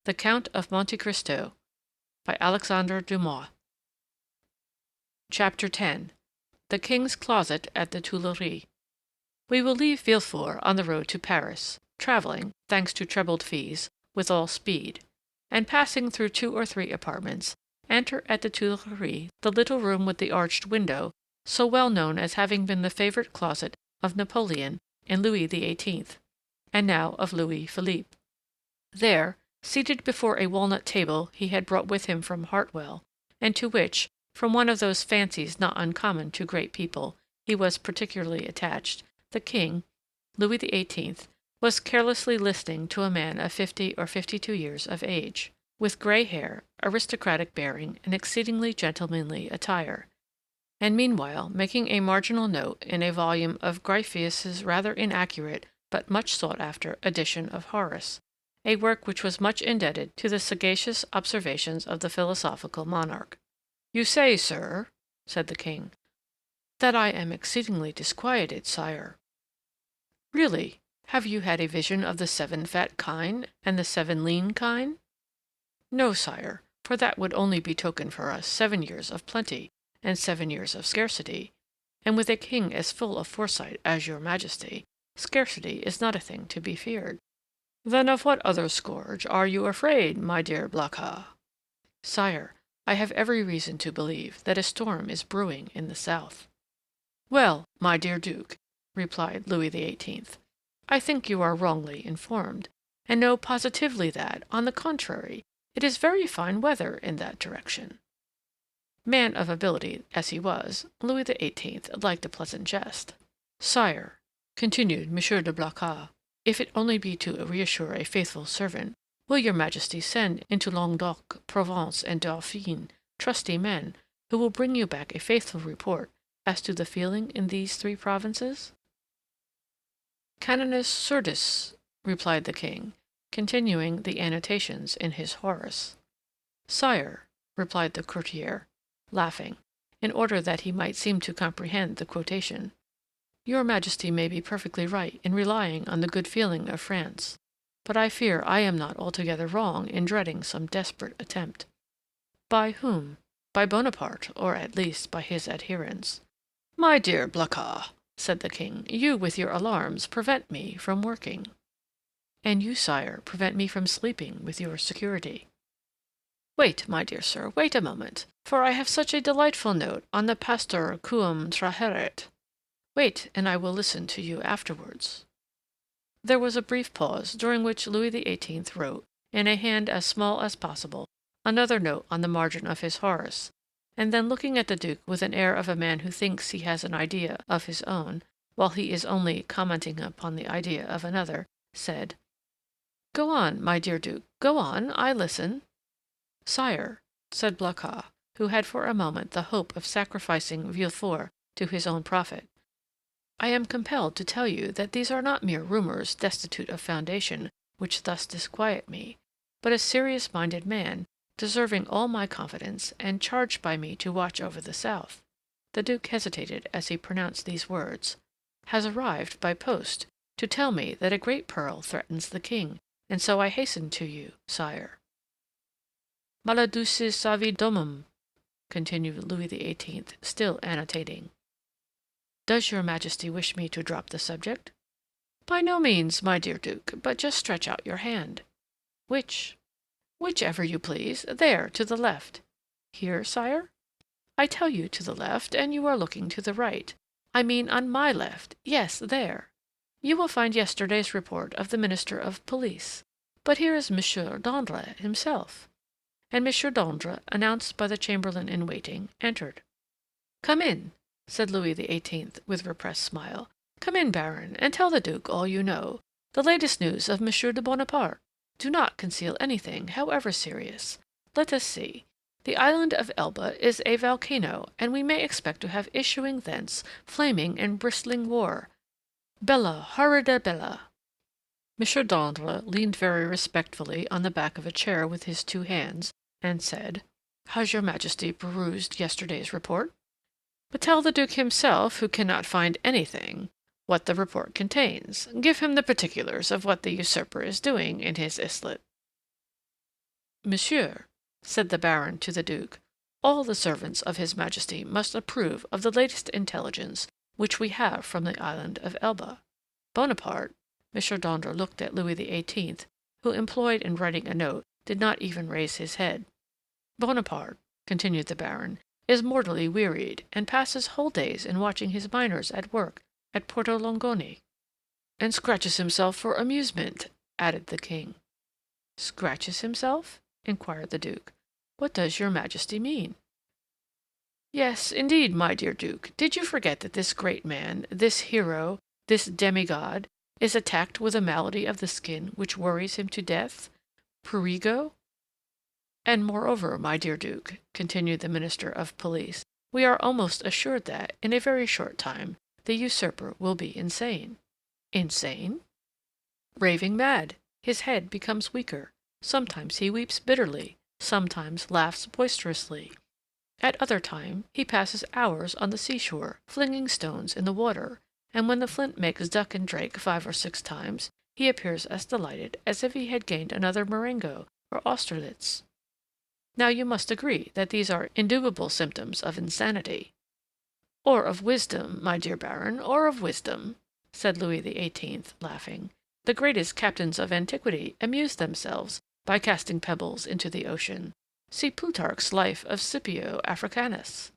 The Count of Monte Cristo by Alexandre Dumas. Chapter 10. The King's Closet at the Tuileries. We will leave Villefort on the road to Paris, traveling, thanks to trebled fees, with all speed, and passing through 2 or 3 apartments, enter at the Tuileries the little room with the arched window, so well known as having been the favorite closet of Napoleon and Louis XVIII., and now of Louis Philippe. There, seated before a walnut table he had brought with him from Hartwell, and to which, from one of those fancies not uncommon to great people, he was particularly attached, the king, Louis XVIII., was carelessly listening to a man of 50 or 52 years of age, with gray hair, aristocratic bearing, and exceedingly gentlemanly attire, and meanwhile making a marginal note in a volume of Gryphius's rather inaccurate but much sought-after edition of Horace, a work which was much indebted to the sagacious observations of the philosophical monarch. "You say, sir," said the king, "that I am exceedingly disquieted, sire." "Really, have you had a vision of the 7 fat kine and the 7 lean kine?" "No, sire, for that would only betoken for us 7 years of plenty and 7 years of scarcity, and with a king as full of foresight as your majesty, scarcity is not a thing to be feared." "Then of what other scourge are you afraid, my dear Blacas?" "Sire, I have every reason to believe that a storm is brewing in the south." "Well, my dear Duke," replied Louis XVIII., "I think you are wrongly informed, and know positively that, on the contrary, it is very fine weather in that direction." Man of ability as he was, Louis XVIII. Liked a pleasant jest. "Sire," continued M. de Blacas, "if it only be to reassure a faithful servant, will your majesty send into Languedoc, Provence, and Dauphine trusty men, who will bring you back a faithful report as to the feeling in these 3 provinces?" "Canonus surdis," replied the king, continuing the annotations in his Horace. "Sire," replied the courtier, laughing, in order that he might seem to comprehend the quotation, "your majesty may be perfectly right in relying on the good feeling of France, but I fear I am not altogether wrong in dreading some desperate attempt." "By whom? By Bonaparte, or at least by his adherents." "My dear Blacas," said the king, "you with your alarms prevent me from working." "And you, sire, prevent me from sleeping with your security." "Wait, my dear sir, wait a moment, for I have such a delightful note on the pastor quum traheret. Wait, and I will listen to you afterwards." There was a brief pause, during which Louis XVIII. Wrote, in a hand as small as possible, another note on the margin of his Horace, and then looking at the Duke with an air of a man who thinks he has an idea of his own, while he is only commenting upon the idea of another, said, "Go on, my dear Duke, go on, I listen." "Sire," said Blacas, who had for a moment the hope of sacrificing Villefort to his own profit, "I am compelled to tell you that these are not mere rumors destitute of foundation which thus disquiet me, but a serious-minded man, deserving all my confidence, and charged by me to watch over the south," the Duke hesitated as he pronounced these words, "has arrived by post to tell me that a great peril threatens the king, and so I hasten to you, sire." "Maledictus savi domum," continued Louis XVIII., still annotating. "Does your majesty wish me to drop the subject?" "By no means, my dear Duke, but just stretch out your hand." "Which?" "Whichever you please. There, to the left." "Here, sire?" "I tell you to the left, and you are looking to the right. I mean on my left. Yes, there. You will find yesterday's report of the Minister of Police. But here is Monsieur d'André himself." And Monsieur d'André, announced by the chamberlain in waiting, entered. "Come in," said Louis XVIII. With repressed smile. "Come in, Baron, and tell the Duke all you know, the latest news of Monsieur de Bonaparte. Do not conceal anything, however serious. Let us see. The island of Elba is a volcano, and we may expect to have issuing thence flaming and bristling war. Bella, horrida bella." M. d'Andre leaned very respectfully on the back of a chair with his 2 hands, and said, "Has your majesty perused yesterday's report?" "But tell the Duke himself, who cannot find anything, what the report contains. Give him the particulars of what the usurper is doing in his islet." Monsieur, said the Baron to the Duke, all the servants of His Majesty must approve of the latest intelligence which we have from the island of Elba. Bonaparte, M. d'Andre looked at Louis XVIII., who, employed in writing a note, did not even raise his head. Bonaparte, continued the Baron, is mortally wearied, and passes whole days in watching his miners at work at Porto Longone. And scratches himself for amusement, added the King. Scratches himself? Inquired the Duke. What does your Majesty mean? Yes, indeed, my dear Duke. Did you forget that this great man, this hero, this demigod, is attacked with a malady of the skin which worries him to death? Prurigo? And moreover, my dear Duke, continued the Minister of Police, we are almost assured that, in a very short time, the usurper will be insane. Insane? Raving mad. His head becomes weaker. Sometimes he weeps bitterly, sometimes laughs boisterously. At other time he passes hours on the seashore, flinging stones in the water, and when the flint makes duck and drake 5 or 6 times, he appears as delighted as if he had gained another Marengo or Austerlitz. Now you must agree that these are indubitable symptoms of insanity. Or of wisdom, my dear Baron, or of wisdom, said Louis XVIII., laughing. The greatest captains of antiquity amused themselves by casting pebbles into the ocean. See Plutarch's Life of Scipio Africanus.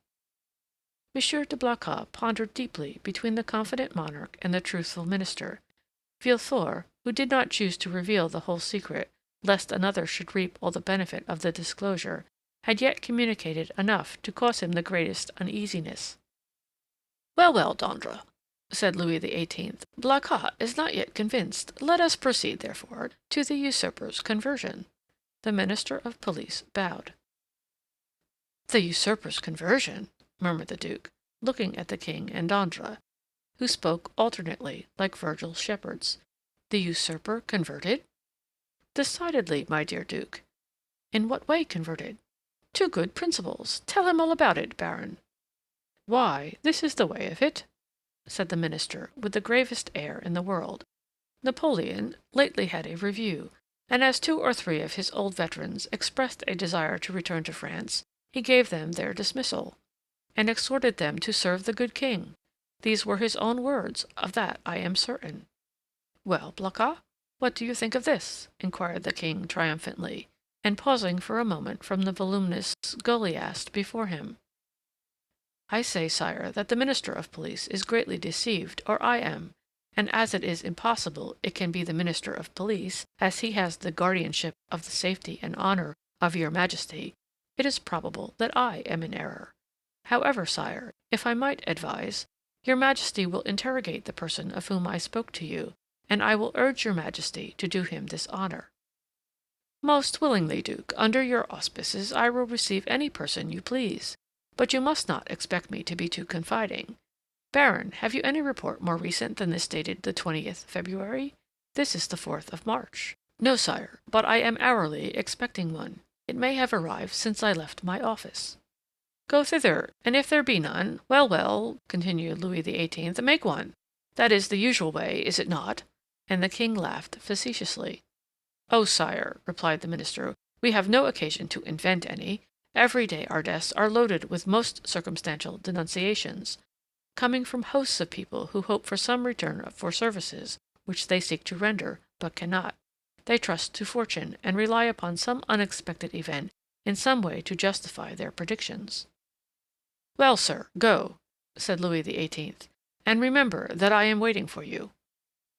M. de Blacas pondered deeply between the confident monarch and the truthful minister. Villefort, who did not choose to reveal the whole secret, lest another should reap all the benefit of the disclosure, had yet communicated enough to cause him the greatest uneasiness. Well, well, d'Andre, said Louis XVIII., Blacas is not yet convinced. Let us proceed, therefore, to the usurper's conversion. The Minister of Police bowed. The usurper's conversion, murmured the Duke, looking at the King and d'Andre, who spoke alternately, like Virgil's shepherds. The usurper converted? Decidedly, my dear Duke. In what way converted? To good principles. Tell him all about it, Baron. Why, this is the way of it, said the minister, with the gravest air in the world. Napoleon lately had a review, and as 2 or 3 of his old veterans expressed a desire to return to France, he gave them their dismissal, and exhorted them to serve the good king. These were his own words, of that I am certain. Well, Blacas, what do you think of this? Inquired the king triumphantly, and pausing for a moment from the voluminous Goliath before him. I say, sire, that the Minister of Police is greatly deceived, or I am, and as it is impossible it can be the Minister of Police, as he has the guardianship of the safety and honor of your Majesty, it is probable that I am in error. However, sire, if I might advise, your Majesty will interrogate the person of whom I spoke to you, and I will urge your Majesty to do him this honor. Most willingly, Duke. Under your auspices I will receive any person you please, but you must not expect me to be too confiding. Baron, have you any report more recent than this dated the 20th February? This is the 4th of March. No, sire, but I am hourly expecting one. It may have arrived since I left my office. Go thither, and if there be none, well, well, continued Louis XVIII., make one. That is the usual way, is it not? And the king laughed facetiously. Oh, sire, replied the minister, we have no occasion to invent any. Every day our desks are loaded with most circumstantial denunciations, coming from hosts of people who hope for some return for services which they seek to render, but cannot. They trust to fortune, and rely upon some unexpected event in some way to justify their predictions. Well, sir, go, said Louis XVIII., and remember that I am waiting for you.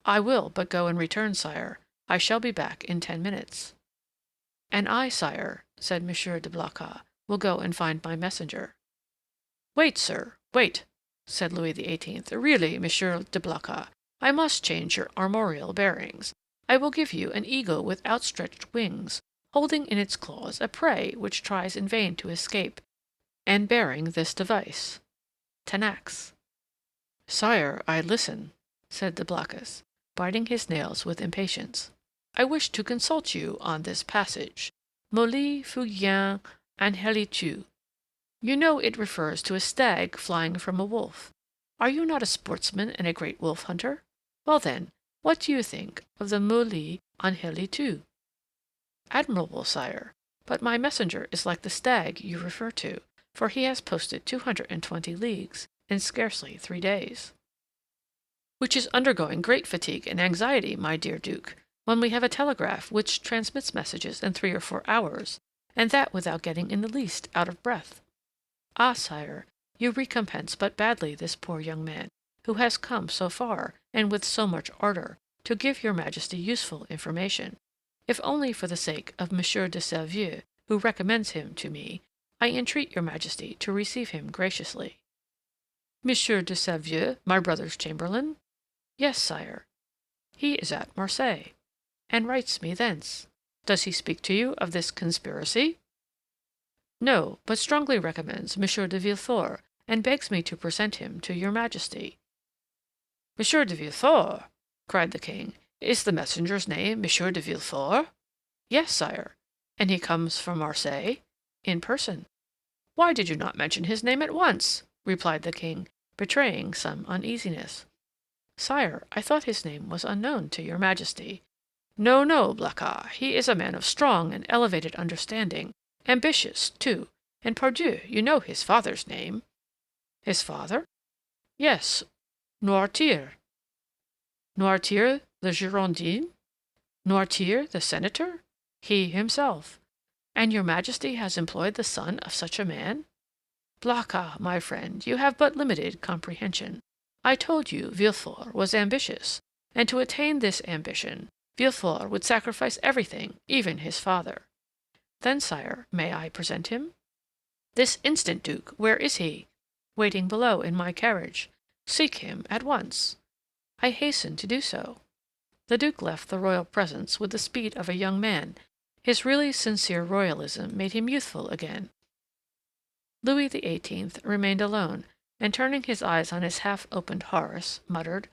I will but go and return, sire. I shall be back in 10 minutes. And I, sire, said M. de Blacas, will go and find my messenger. Wait, sir, wait, said Louis XVIII. Really, M. de Blacas, I must change your armorial bearings. I will give you an eagle with outstretched wings, holding in its claws a prey which tries in vain to escape, and bearing this device: Tenax. Sire, I listen, said de Blacas, biting his nails with impatience. I wish to consult you on this passage. Molli fugien angelitu. You know it refers to a stag flying from a wolf. Are you not a sportsman and a great wolf hunter? Well then, what do you think of the molli angelitu? Admirable, sire, but my messenger is like the stag you refer to, for he has posted 220 leagues in scarcely 3 days, which is undergoing great fatigue and anxiety, my dear Duke, when we have a telegraph which transmits messages in 3 or 4 hours, and that without getting in the least out of breath. Ah, sire, you recompense but badly this poor young man, who has come so far, and with so much ardor, to give your Majesty useful information. If only for the sake of Monsieur de Selvieux, who recommends him to me, I entreat your Majesty to receive him graciously. Monsieur de Selvieux, my brother's chamberlain? Yes, sire. He is at Marseilles, and writes me thence. Does he speak to you of this conspiracy? No, but strongly recommends Monsieur de Villefort, and begs me to present him to your Majesty. Monsieur de Villefort! Cried the king. Is the messenger's name Monsieur de Villefort? Yes, sire. And he comes from Marseilles? In person. Why did you not mention his name at once? Replied the king, betraying some uneasiness. Sire, I thought his name was unknown to your Majesty. No, no, Blacas, he is a man of strong and elevated understanding, ambitious, too, and pardieu, you know his father's name. His father? Yes, Noirtier. Noirtier, the Girondin? Noirtier, the senator? He himself. And your Majesty has employed the son of such a man? Blacas, my friend, you have but limited comprehension. I told you Villefort was ambitious, and to attain this ambition, Villefort would sacrifice everything, even his father. Then, sire, may I present him? This instant, Duke. Where is he? Waiting below in my carriage. Seek him at once. I hasten to do so. The Duke left the royal presence with the speed of a young man. His really sincere royalism made him youthful again. Louis XVIII. Remained alone, and turning his eyes on his half-opened Horace, muttered,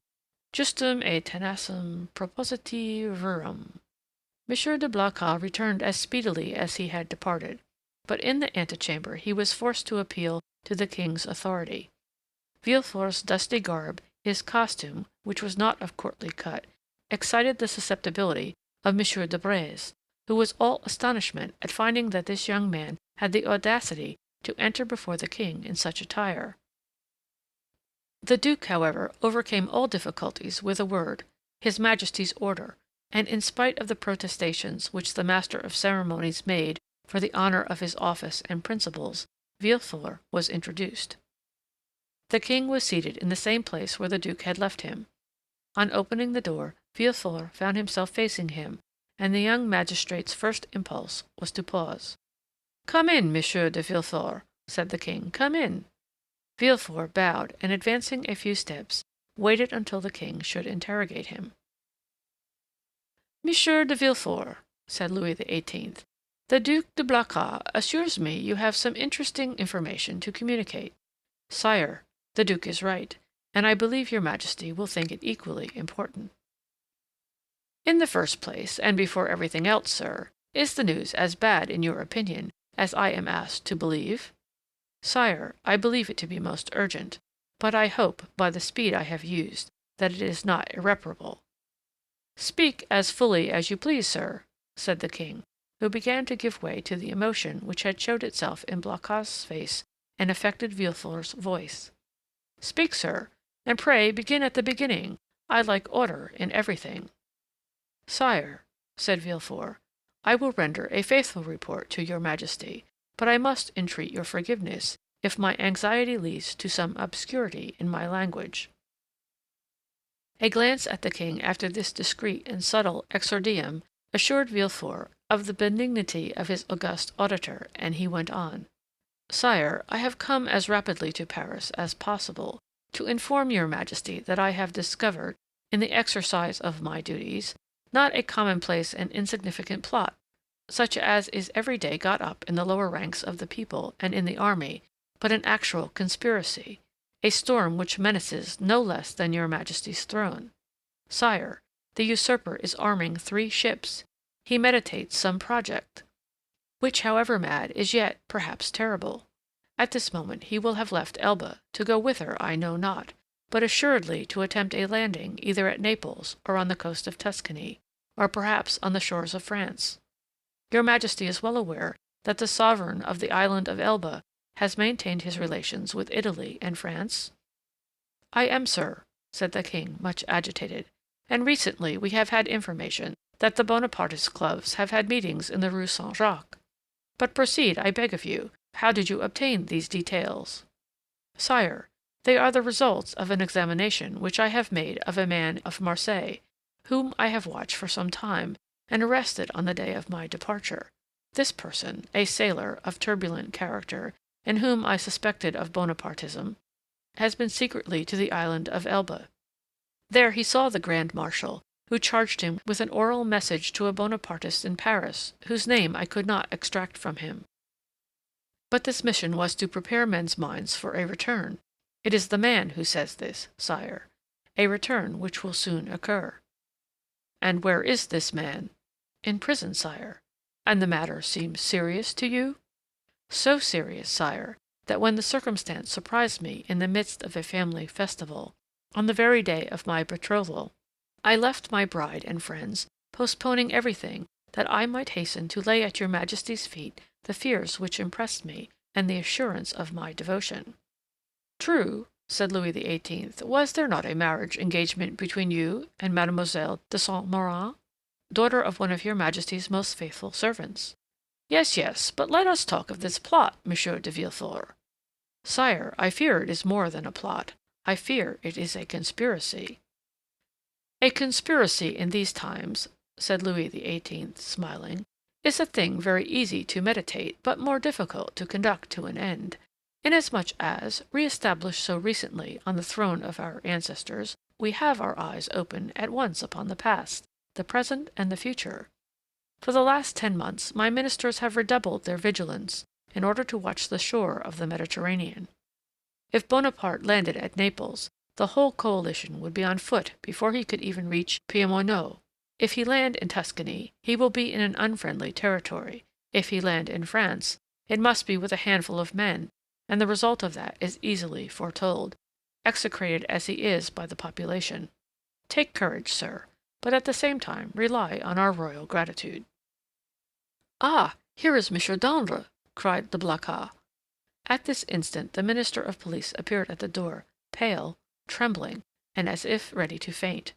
Justum et tenacem propositi verum. M. de Blacas returned as speedily as he had departed, but in the antechamber he was forced to appeal to the king's authority. Villefort's dusty garb, his costume, which was not of courtly cut, excited the susceptibility of M. de Brézé, who was all astonishment at finding that this young man had the audacity to enter before the king in such attire. The Duke, however, overcame all difficulties with a word, His Majesty's order, and in spite of the protestations which the master of ceremonies made for the honor of his office and principles, Villefort was introduced. The king was seated in the same place where the Duke had left him. On opening the door, Villefort found himself facing him, and the young magistrate's first impulse was to pause. "Come in, Monsieur de Villefort," said the king. "Come in." Villefort bowed, and advancing a few steps, waited until the king should interrogate him. "Monsieur de Villefort," said Louis XVIII., "the Duc de Blacas assures me you have some interesting information to communicate. Sire, the Duke is right, and I believe your Majesty will think it equally important." "In the first place, and before everything else, sir, is the news as bad in your opinion as I am asked to believe?" "Sire, I believe it to be most urgent, but I hope, by the speed I have used, that it is not irreparable." "Speak as fully as you please, sir," said the king, who began to give way to the emotion which had showed itself in Blacas's face and affected Villefort's voice. "Speak, sir, and pray begin at the beginning. I like order in everything." "Sire," said Villefort, "I will render a faithful report to your Majesty, but I must entreat your forgiveness if my anxiety leads to some obscurity in my language." A glance at the king after this discreet and subtle exordium assured Villefort of the benignity of his august auditor, and he went on. "Sire, I have come as rapidly to Paris as possible to inform your Majesty that I have discovered, in the exercise of my duties, not a commonplace and insignificant plot, such as is every day got up in the lower ranks of the people and in the army, but an actual conspiracy, a storm which menaces no less than your Majesty's throne. Sire, the usurper is arming 3 ships. He meditates some project, which, however mad, is yet, perhaps, terrible. At this moment he will have left Elba, to go whither I know not, but assuredly to attempt a landing either at Naples or on the coast of Tuscany, or perhaps on the shores of France. Your Majesty is well aware that the sovereign of the island of Elba has maintained his relations with Italy and France?" "I am, sir," said the king, much agitated, "and recently we have had information that the Bonapartist clubs have had meetings in the Rue Saint Jacques. But proceed, I beg of you. How did you obtain these details?" "Sire, they are the results of an examination which I have made of a man of Marseilles, whom I have watched for some time, and arrested on the day of my departure. This person, a sailor of turbulent character, and whom I suspected of Bonapartism, has been secretly to the island of Elba. There he saw the Grand Marshal, who charged him with an oral message to a Bonapartist in Paris, whose name I could not extract from him. But this mission was to prepare men's minds for a return. It is the man who says this, sire, a return which will soon occur." "And where is this man?" "In prison, sire." "And the matter seems serious to you?" "So serious, sire, that when the circumstance surprised me in the midst of a family festival, on the very day of my betrothal, I left my bride and friends, postponing everything, that I might hasten to lay at your Majesty's feet the fears which impressed me and the assurance of my devotion." "True," said Louis XVIII. "Was there not a marriage engagement between you and Mademoiselle de Saint Méran, daughter of one of your Majesty's most faithful servants?" "Yes, yes, but let us talk of this plot, Monsieur de Villefort." "Sire, I fear it is more than a plot. I fear it is a conspiracy." "A conspiracy in these times," said Louis XVIII., smiling, "is a thing very easy to meditate, but more difficult to conduct to an end, inasmuch as, re-established so recently on the throne of our ancestors, we have our eyes open at once upon the past, the present, and the future. For the last 10 months my ministers have redoubled their vigilance in order to watch the shore of the Mediterranean. If Bonaparte landed at Naples, the whole coalition would be on foot before he could even reach Piemono. If he land in Tuscany, he will be in an unfriendly territory. If he land in France, it must be with a handful of men, and the result of that is easily foretold, execrated as he is by the population. Take courage, sir, but at the same time rely on our royal gratitude." "Ah, here is M. d'Andre," cried the Blacas. At this instant the Minister of Police appeared at the door, pale, trembling, and as if ready to faint.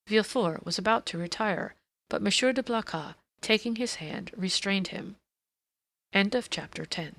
Villefort was about to retire, but M. de Blacas, taking his hand, restrained him. Chapter 10.